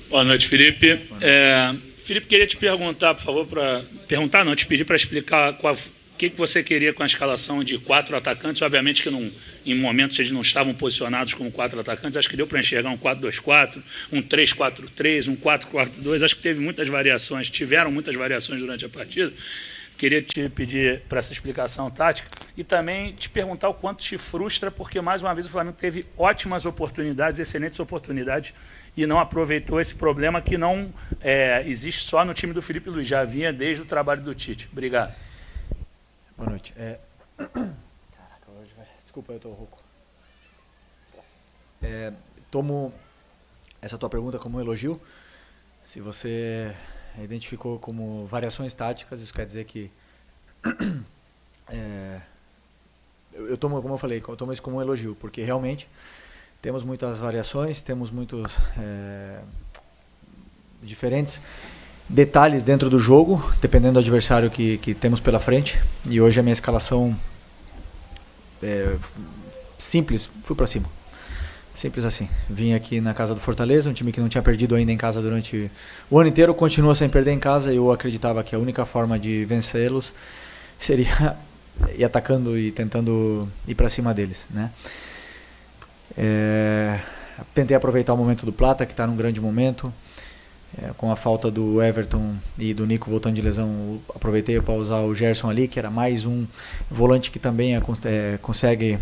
Boa noite, Felipe. Felipe, queria te perguntar, por favor, te pedir para explicar o que você queria com a escalação de 4 atacantes. Obviamente que em momentos eles não estavam posicionados como 4 atacantes, acho que deu para enxergar um 4-2-4, um 3-4-3, um 4-4-2, acho que tiveram muitas variações durante a partida. Queria te pedir para essa explicação tática e também te perguntar o quanto te frustra, porque mais uma vez o Flamengo teve ótimas oportunidades, excelentes oportunidades, e não aproveitou esse problema que não existe só no time do Felipe Luiz, já vinha desde o trabalho do Tite. Obrigado. Boa noite. Caraca, hoje vai... Desculpa, eu estou rouco. Tomo essa tua pergunta como um elogio. Se você identificou como variações táticas, isso quer dizer que eu tomo, como eu falei, eu tomo isso como um elogio, porque realmente temos muitas variações, temos muitos diferentes detalhes dentro do jogo, dependendo do adversário que temos pela frente. E hoje a minha escalação simples, fui para cima. Simples assim. Vim aqui na casa do Fortaleza, um time que não tinha perdido ainda em casa durante o ano inteiro, continua sem perder em casa, e eu acreditava que a única forma de vencê-los seria ir atacando e tentando ir para cima deles, né? Tentei aproveitar o momento do Plata, que está num grande momento, com a falta do Everton e do Nico voltando de lesão, aproveitei para usar o Gerson ali, que era mais um volante que também consegue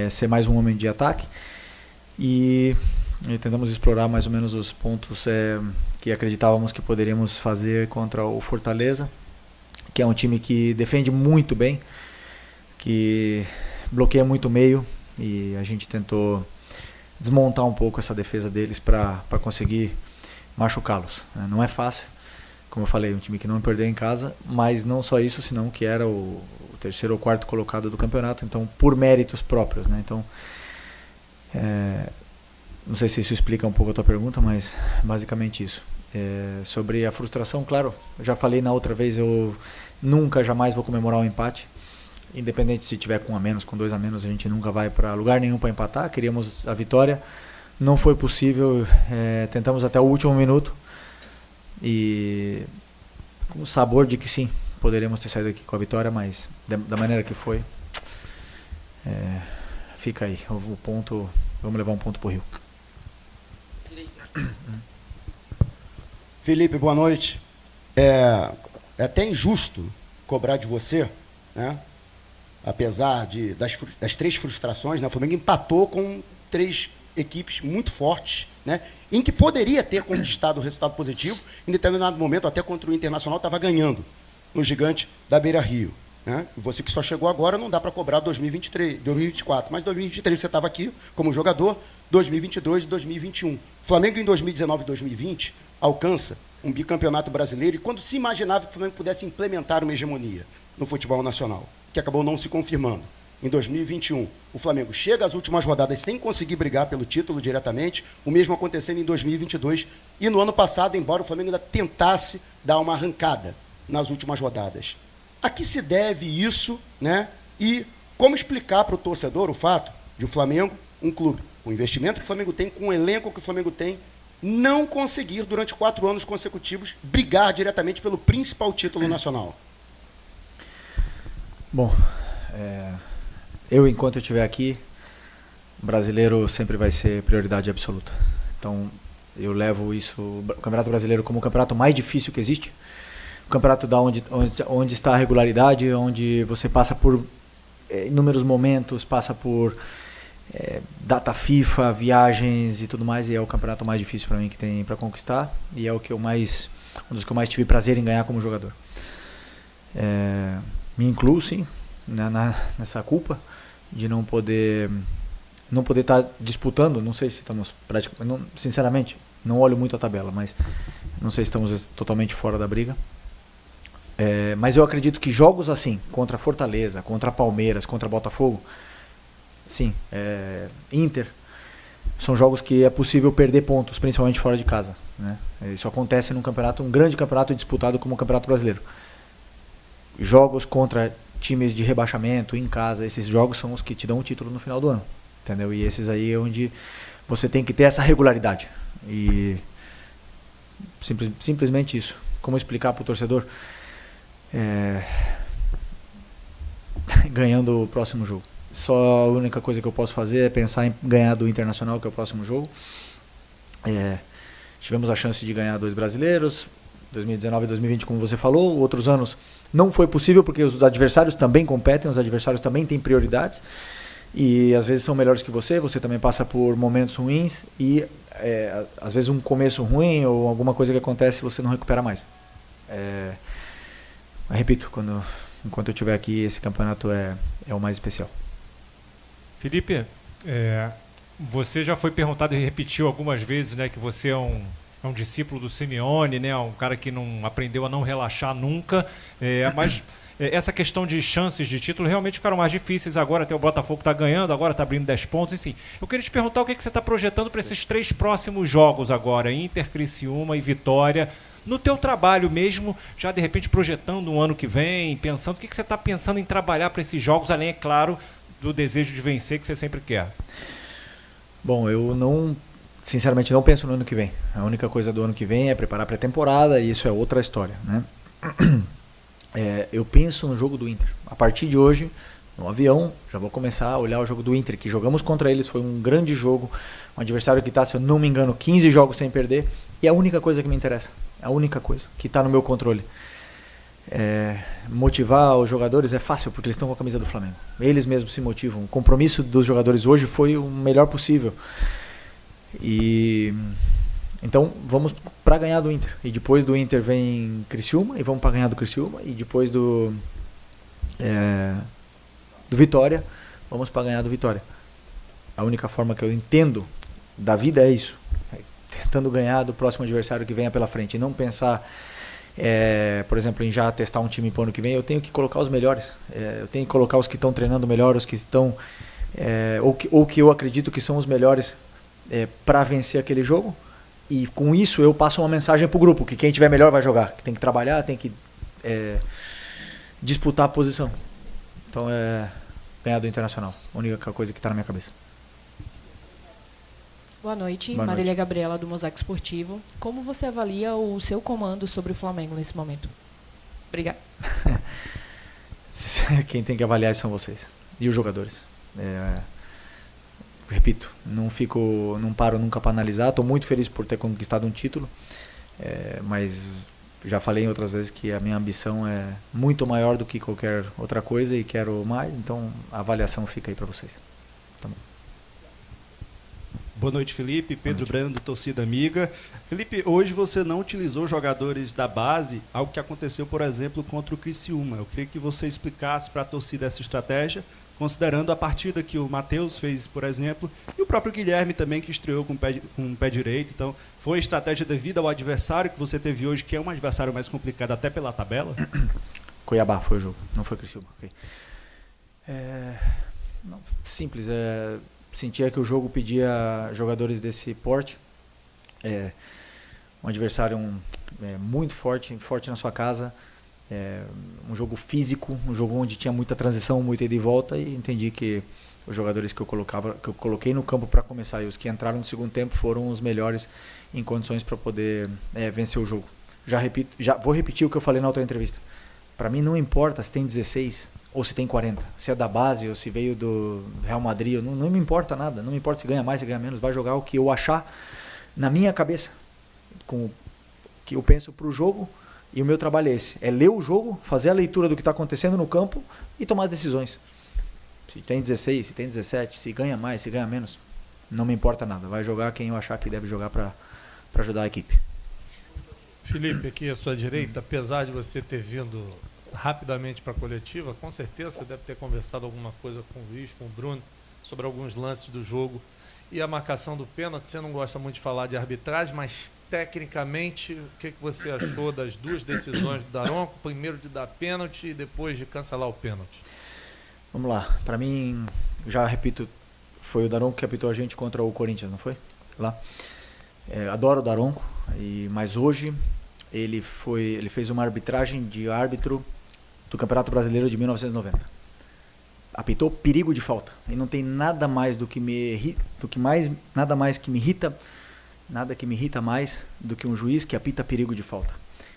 ser mais um homem de ataque. E tentamos explorar mais ou menos os pontos que acreditávamos que poderíamos fazer contra o Fortaleza, que é um time que defende muito bem, que bloqueia muito o meio, e a gente tentou desmontar um pouco essa defesa deles para conseguir machucá-los. Não é fácil, como eu falei, um time que não perdeu em casa, mas não só isso, senão que era o terceiro ou quarto colocado do campeonato, então por méritos próprios, né? Então não sei se isso explica um pouco a tua pergunta, mas basicamente isso. Sobre a frustração, claro, eu já falei na outra vez, eu nunca, jamais vou comemorar um empate, independente se tiver com 1 a menos, com 2 a menos, a gente nunca vai para lugar nenhum para empatar, queríamos a vitória, não foi possível, tentamos até o último minuto, e com o sabor de que sim, poderíamos ter saído aqui com a vitória, mas da maneira que foi, fica aí, o ponto, vamos levar um ponto pro Rio. Felipe, boa noite. É até injusto cobrar de você, né? Apesar das 3 frustrações, né? O Flamengo empatou com 3 equipes muito fortes, né? Em que poderia ter conquistado o resultado positivo, em determinado momento, até contra o Internacional, estava ganhando no Gigante da Beira-Rio. Né? Você que só chegou agora, não dá para cobrar 2023, 2024, mas 2023 você estava aqui como jogador, 2022 e 2021. O Flamengo em 2019 e 2020 alcança um bicampeonato brasileiro, e quando se imaginava que o Flamengo pudesse implementar uma hegemonia no futebol nacional, que acabou não se confirmando. Em 2021, o Flamengo chega às últimas rodadas sem conseguir brigar pelo título diretamente, o mesmo acontecendo em 2022, e no ano passado, embora o Flamengo ainda tentasse dar uma arrancada nas últimas rodadas. A que se deve isso, né? E como explicar para o torcedor o fato de o Flamengo, um clube, com o investimento que o Flamengo tem, com o elenco que o Flamengo tem, não conseguir, durante 4 anos consecutivos, brigar diretamente pelo principal título nacional? Bom, enquanto eu estiver aqui, brasileiro sempre vai ser prioridade absoluta. Então, eu levo isso, o Campeonato Brasileiro, como o campeonato mais difícil que existe. O campeonato onde está a regularidade, onde você passa por inúmeros momentos, passa por data FIFA, viagens e tudo mais, e é o campeonato mais difícil para mim que tem para conquistar, e é um dos que eu mais tive prazer em ganhar como jogador. Me incluo sim nessa culpa de não poder estar disputando. Não sei se estamos praticamente, sinceramente, não olho muito a tabela, mas não sei se estamos totalmente fora da briga. Mas eu acredito que jogos assim, contra Fortaleza, contra Palmeiras, contra Botafogo, sim, Inter, são jogos que é possível perder pontos, principalmente fora de casa, né? Isso acontece num campeonato, um grande campeonato disputado como o Campeonato Brasileiro. Jogos contra times de rebaixamento em casa, esses jogos são os que te dão o título no final do ano, entendeu? E esses aí é onde você tem que ter essa regularidade. E Simplesmente isso. Como explicar para o torcedor? Ganhando o próximo jogo. Só a única coisa que eu posso fazer é pensar em ganhar do Internacional, que é o próximo jogo. Tivemos a chance de ganhar 2 brasileiros, 2019 e 2020, como você falou. Outros anos não foi possível, porque os adversários também competem, os adversários também têm prioridades. E às vezes são melhores que você também passa por momentos ruins e às vezes um começo ruim ou alguma coisa que acontece você não recupera mais. Mas repito, enquanto eu estiver aqui, esse campeonato é o mais especial. Felipe, você já foi perguntado e repetiu algumas vezes, né, que você é um discípulo do Simeone, né, um cara que não aprendeu a não relaxar nunca, mas essa questão de chances de título realmente ficaram mais difíceis agora, até o Botafogo está ganhando, agora está abrindo 10 pontos, enfim. Eu queria te perguntar o que você está projetando para esses 3 próximos jogos agora, Inter, Criciúma e Vitória, no teu trabalho mesmo, já de repente projetando um ano que vem, pensando, o que você está pensando em trabalhar para esses jogos, além, é claro, do desejo de vencer que você sempre quer? Bom, eu sinceramente não penso no ano que vem. A única coisa do ano que vem é preparar a pré-temporada e isso é outra história, né? Eu penso no jogo do Inter. A partir de hoje, no avião, já vou começar a olhar o jogo do Inter, que jogamos contra eles, foi um grande jogo, um adversário que está, se eu não me engano, 15 jogos sem perder, e é a única coisa que me interessa, a única coisa que está no meu controle. Motivar os jogadores é fácil, porque eles estão com a camisa do Flamengo. Eles mesmos se motivam. O compromisso dos jogadores hoje foi o melhor possível. Então vamos para ganhar do Inter. E depois do Inter vem Criciúma, e vamos para ganhar do Criciúma. E depois do Vitória, vamos para ganhar do Vitória. A única forma que eu entendo da vida é isso. Tentando ganhar do próximo adversário que venha pela frente. E não pensar, por exemplo, em já testar um time para o ano que vem. Eu tenho que colocar os melhores. Eu tenho que colocar os que estão treinando melhor, os que estão... ou que eu acredito que são os melhores para vencer aquele jogo. E com isso eu passo uma mensagem para o grupo, que quem tiver melhor vai jogar, que tem que trabalhar, tem que disputar a posição. Então ganhar do Internacional, a única coisa que está na minha cabeça. Boa noite, Boa Marília noite. Gabriela do Mosaico Esportivo. Como você avalia o seu comando sobre o Flamengo nesse momento? Obrigada. Quem tem que avaliar são vocês e os jogadores. Repito, não paro nunca para analisar. Estou muito feliz por ter conquistado um título, mas já falei em outras vezes que a minha ambição é muito maior do que qualquer outra coisa e quero mais, então a avaliação fica aí para vocês. Tá bom. Boa noite, Felipe. Pedro Breno, do Torcida Amiga. Felipe, hoje você não utilizou jogadores da base, algo que aconteceu, por exemplo, contra o Criciúma. Eu queria que você explicasse para a torcida essa estratégia, considerando a partida que o Matheus fez, por exemplo, e o próprio Guilherme também, que estreou com o pé direito. Então, foi estratégia devido ao adversário que você teve hoje, que é um adversário mais complicado até pela tabela? Cuiabá foi o jogo, não foi Criciúma. Okay. Não, simples, sentia que o jogo pedia jogadores desse porte, um adversário muito forte na sua casa, um jogo físico, um jogo onde tinha muita transição, muita ida e volta, e entendi que os jogadores que eu coloquei no campo para começar e os que entraram no segundo tempo foram os melhores em condições para poder vencer o jogo. Já vou repetir o que eu falei na outra entrevista. Para mim não importa se tem 16 ou se tem 40, se é da base ou se veio do Real Madrid, não me importa nada, não me importa se ganha mais, se ganha menos, vai jogar o que eu achar na minha cabeça, com o que eu penso para o jogo, e o meu trabalho é esse, ler o jogo, fazer a leitura do que está acontecendo no campo e tomar as decisões. Se tem 16, se tem 17, se ganha mais, se ganha menos, não me importa nada, vai jogar quem eu achar que deve jogar para ajudar a equipe. Felipe, aqui à sua direita, apesar de você ter vindo rapidamente para a coletiva, com certeza você deve ter conversado alguma coisa com o Luiz, com o Bruno, sobre alguns lances do jogo. E a marcação do pênalti, você não gosta muito de falar de arbitragem, mas tecnicamente, o que você achou das duas decisões do Daronco? Primeiro de dar pênalti e depois de cancelar o pênalti. Vamos lá, para mim, já repito, foi o Daronco que apitou a gente contra o Corinthians, não foi? Lá. Adoro o Daronco, mas hoje ele fez uma arbitragem de árbitro do Campeonato Brasileiro de 1990. Apitou perigo de falta. E não tem nada mais que me irrita Nada que me irrita mais do que um juiz que apita perigo de falta.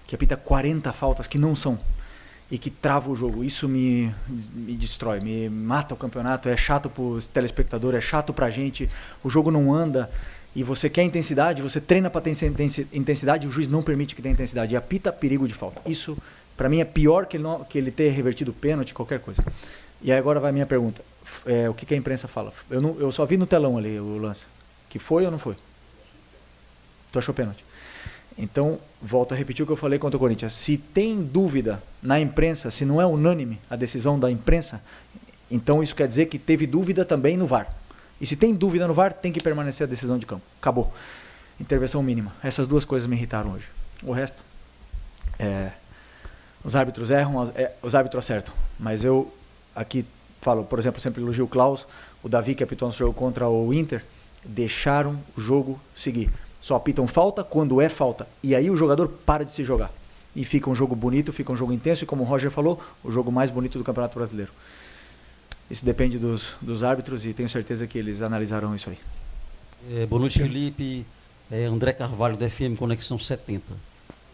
Que apita 40 faltas que não são. E que trava o jogo. Isso me destrói, me mata o campeonato. É chato para o telespectador, é chato para a gente. O jogo não anda e você quer intensidade, você treina para ter intensidade e o juiz não permite que tenha intensidade. E apita perigo de falta. Isso, para mim, é pior que ele ter revertido pênalti, qualquer coisa. E aí agora vai a minha pergunta. O que a imprensa fala? Eu só vi no telão ali o lance. Que foi ou não foi? Tu achou pênalti? Então, volto a repetir o que eu falei contra o Corinthians. Se tem dúvida na imprensa, se não é unânime a decisão da imprensa, então isso quer dizer que teve dúvida também no VAR. E se tem dúvida no VAR, tem que permanecer a decisão de campo. Acabou. Intervenção mínima. Essas duas coisas me irritaram hoje. O resto, os árbitros erram, os árbitros acertam. Mas eu aqui falo, por exemplo, sempre elogio o Klaus, o Davi que apitou nosso jogo contra o Inter, deixaram o jogo seguir. Só apitam falta quando é falta. E aí o jogador para de se jogar. E fica um jogo bonito, fica um jogo intenso. E como o Roger falou, o jogo mais bonito do Campeonato Brasileiro. Isso depende dos árbitros e tenho certeza que eles analisarão isso aí. Boa noite, Felipe. André Carvalho, da FM Conexão 70.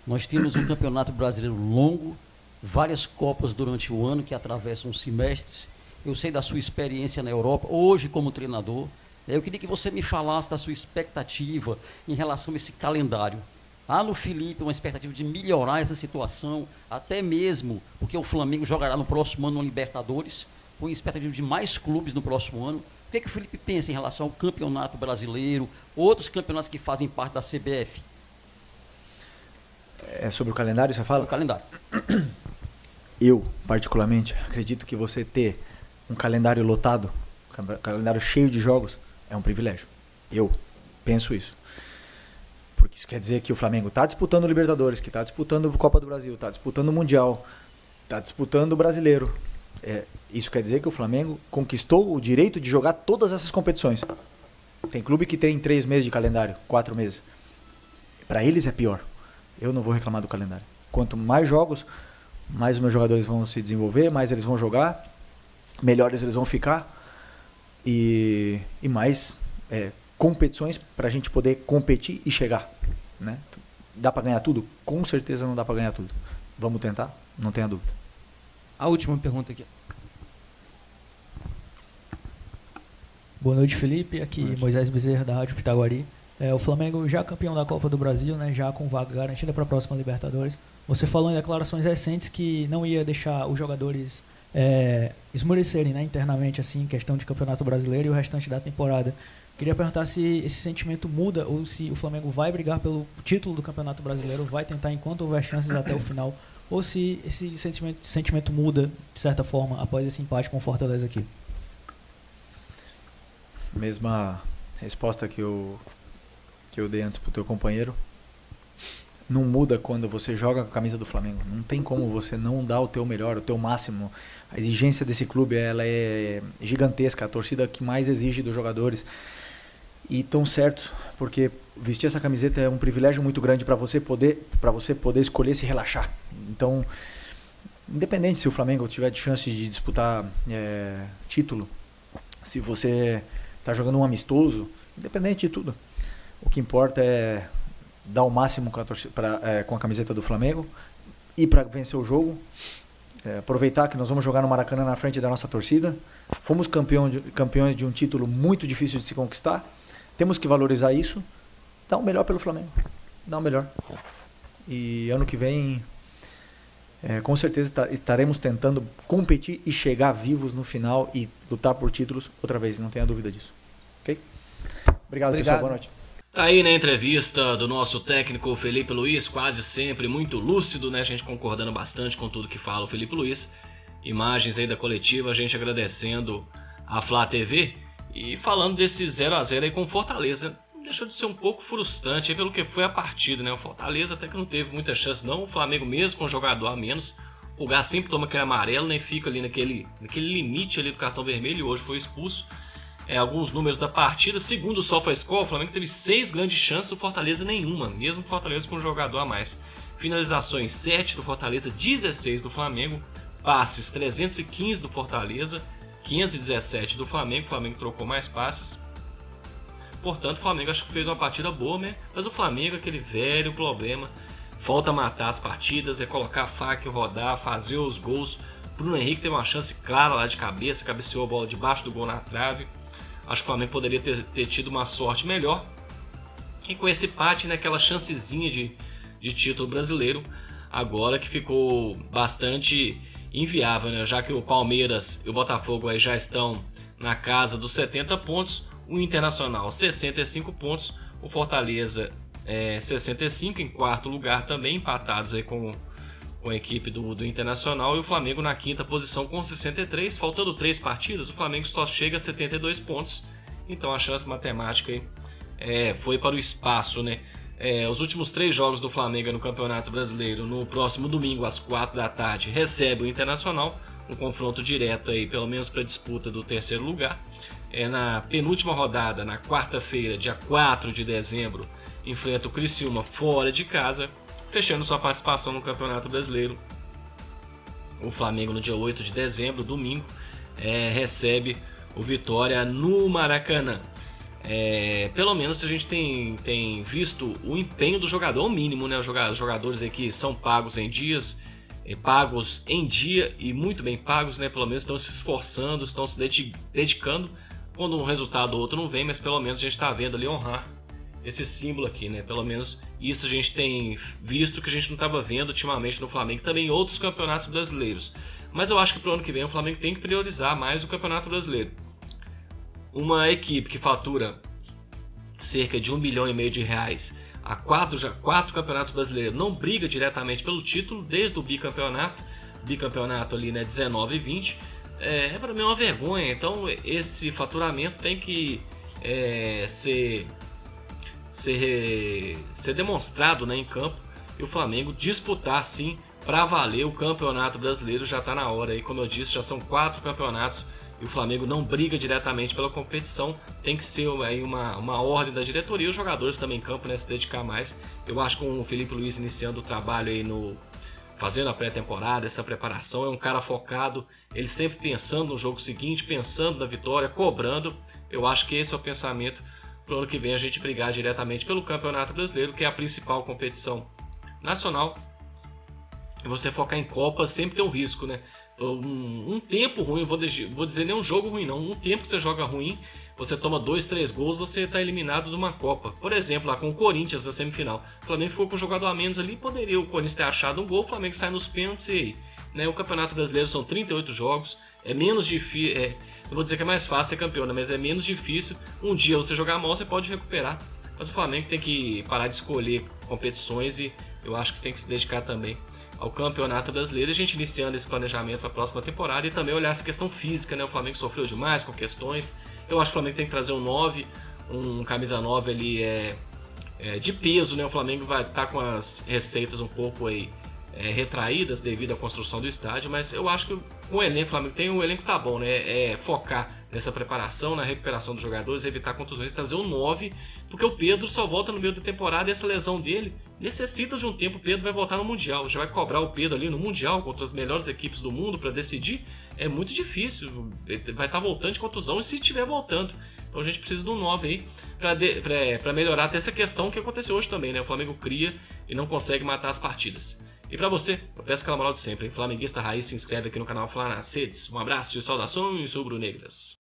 Nós temos um Campeonato Brasileiro longo, várias Copas durante o ano que atravessam semestres. Eu sei da sua experiência na Europa, hoje como treinador. Eu queria que você me falasse da sua expectativa em relação a esse calendário. Há no Felipe uma expectativa de melhorar essa situação, até mesmo porque o Flamengo jogará no próximo ano no Libertadores, com expectativa de mais clubes no próximo ano. O que o Felipe pensa em relação ao Campeonato Brasileiro, outros campeonatos que fazem parte da CBF? É sobre o calendário, você fala? Sobre o calendário. Eu, particularmente, acredito que você ter um calendário lotado, um calendário cheio de jogos, é um privilégio. Eu penso isso. Porque isso quer dizer que o Flamengo está disputando o Libertadores, que está disputando a Copa do Brasil, está disputando o Mundial, está disputando o Brasileiro. Isso quer dizer que o Flamengo conquistou o direito de jogar todas essas competições. Tem clube que tem 3 meses de calendário, 4 meses. Para eles é pior. Eu não vou reclamar do calendário. Quanto mais jogos, mais os meus jogadores vão se desenvolver, mais eles vão jogar, melhores eles vão ficar. E mais competições para a gente poder competir e chegar, né? Dá para ganhar tudo? Com certeza não dá para ganhar tudo. Vamos tentar? Não tenha dúvida. A última pergunta aqui. Boa noite, Felipe. Aqui Moisés Bezerra, da Rádio Pitaguari. O Flamengo já campeão da Copa do Brasil, né? Já com vaga garantida para a próxima Libertadores. Você falou em declarações recentes que não ia deixar os jogadores esmorecerem, né, internamente, assim, em questão de Campeonato Brasileiro e o restante da temporada. Queria perguntar se esse sentimento muda ou se o Flamengo vai brigar pelo título do Campeonato Brasileiro, vai tentar enquanto houver chances até o final, ou se esse sentimento muda, de certa forma, após esse empate com o Fortaleza aqui. Mesma resposta que eu dei antes pro teu companheiro. Não muda quando você joga com a camisa do Flamengo. Não tem como você não dar o teu melhor, o teu máximo. A exigência desse clube, ela é gigantesca. A torcida que mais exige dos jogadores. E tão certo, porque vestir essa camiseta é um privilégio muito grande para você poder escolher se relaxar. Então, independente se o Flamengo tiver de chance de disputar título, se você está jogando um amistoso, independente de tudo, o que importa é dar o máximo com a camiseta do Flamengo e para vencer o jogo, aproveitar que nós vamos jogar no Maracanã na frente da nossa torcida. Fomos campeões de um título muito difícil de se conquistar, temos que valorizar isso, dar o melhor pelo Flamengo, dar o melhor. E ano que vem, com certeza estaremos tentando competir e chegar vivos no final e lutar por títulos outra vez, não tenha dúvida disso. Ok? Obrigado. Pessoal, boa noite. Tá aí na entrevista do nosso técnico Felipe Luiz, quase sempre muito lúcido, né? A gente concordando bastante com tudo que fala o Felipe Luiz. Imagens aí da coletiva, a gente agradecendo a Flá TV e falando desse 0-0 aí com o Fortaleza. Deixou de ser um pouco frustrante aí pelo que foi a partida, né? O Fortaleza até que não teve muita chance não, o Flamengo mesmo com um jogador a menos. O Gás sempre toma aquele amarelo, né? Fica ali naquele limite ali do cartão vermelho e hoje foi expulso. Alguns números da partida, segundo o SofaScore, o Flamengo teve 6 grandes chances, o Fortaleza nenhuma, mesmo o Fortaleza com um jogador a mais. Finalizações 7 do Fortaleza, 16 do Flamengo, passes 315 do Fortaleza, 517 do Flamengo, o Flamengo trocou mais passes. Portanto, o Flamengo acho que fez uma partida boa, né? Mas o Flamengo, aquele velho problema, falta matar as partidas, é colocar a faca e rodar, fazer os gols. Bruno Henrique teve uma chance clara lá de cabeça, cabeceou a bola debaixo do gol na trave. Acho que o Flamengo poderia ter tido uma sorte melhor. E com esse empate, né, aquela chancezinha de título brasileiro, agora que ficou bastante inviável, né? Já que o Palmeiras e o Botafogo aí já estão na casa dos 70 pontos, o Internacional 65 pontos, o Fortaleza 65 em quarto lugar também, empatados aí com a equipe do Internacional, e o Flamengo na quinta posição com 63, faltando 3 partidas, o Flamengo só chega a 72 pontos, então a chance matemática aí, foi para o espaço, né? Os últimos 3 jogos do Flamengo no Campeonato Brasileiro, no próximo domingo às 4 da tarde, recebe o Internacional, um confronto direto aí, pelo menos para a disputa do terceiro lugar. Na penúltima rodada, na quarta-feira, dia 4 de dezembro, enfrenta o Criciúma fora de casa, fechando sua participação no Campeonato Brasileiro. O Flamengo no dia 8 de dezembro, domingo, recebe o Vitória no Maracanã. Pelo menos a gente tem visto o empenho do jogador, o mínimo, né? Os jogadores aqui são pagos em dia e muito bem pagos, né? Pelo menos estão se esforçando, estão se dedicando. Quando um resultado ou outro não vem, mas pelo menos a gente está vendo ali honrar esse símbolo aqui, né? Pelo menos isso a gente tem visto que a gente não estava vendo ultimamente no Flamengo, também em outros campeonatos brasileiros. Mas eu acho que para o ano que vem o Flamengo tem que priorizar mais o Campeonato Brasileiro. Uma equipe que fatura cerca de R$1,5 milhão há 4 campeonatos brasileiros não briga diretamente pelo título desde o bicampeonato ali, né, 19 e 20, para mim é uma vergonha. Então esse faturamento tem que ser demonstrado, né, em campo, e o Flamengo disputar sim para valer o Campeonato Brasileiro. Já está na hora aí, como eu disse, já são 4 campeonatos e o Flamengo não briga diretamente pela competição. Tem que ser aí uma ordem da diretoria e os jogadores também em campo, né, se dedicar mais. Eu acho que com o Felipe Luiz iniciando o trabalho aí fazendo a pré-temporada, essa preparação, é um cara focado, ele sempre pensando no jogo seguinte, pensando na vitória, cobrando. Eu acho que esse é o pensamento para o ano que vem, a gente brigar diretamente pelo Campeonato Brasileiro, que é a principal competição nacional. E você focar em Copa sempre tem um risco, né? Um tempo ruim, vou dizer nem um jogo ruim não, um tempo que você joga ruim, você toma 2, 3 gols, você está eliminado de uma Copa. Por exemplo, lá com o Corinthians na semifinal, o Flamengo ficou com um jogador a menos ali, poderia o Corinthians ter achado um gol, o Flamengo sai nos pênaltis e, né, o Campeonato Brasileiro são 38 jogos, é menos difícil, não vou dizer que é mais fácil ser campeão, né, mas é menos difícil. Um dia você jogar mal, você pode recuperar, mas o Flamengo tem que parar de escolher competições e eu acho que tem que se dedicar também ao Campeonato Brasileiro, a gente iniciando esse planejamento para a próxima temporada e também olhar essa questão física, né? O Flamengo sofreu demais com questões. Eu acho que o Flamengo tem que trazer um 9, um camisa 9 ali de peso, né? O Flamengo vai estar com as receitas um pouco aí retraídas devido à construção do estádio, mas eu acho que com o elenco, o Flamengo o elenco tá bom, né? Focar nessa preparação, na recuperação dos jogadores, evitar contusões, trazer um 9, porque o Pedro só volta no meio da temporada e essa lesão dele necessita de um tempo. O Pedro vai voltar no Mundial, já vai cobrar o Pedro ali no Mundial contra as melhores equipes do mundo para decidir, é muito difícil, ele vai estar voltando de contusão e se estiver voltando. Então a gente precisa de um 9 aí para melhorar até essa questão que aconteceu hoje também, né? O Flamengo cria e não consegue matar as partidas. E para você, eu peço aquela moral de sempre, hein? Flamenguista Raiz, se inscreve aqui no canal Fla nas redes. Um abraço e saudações rubro-negras.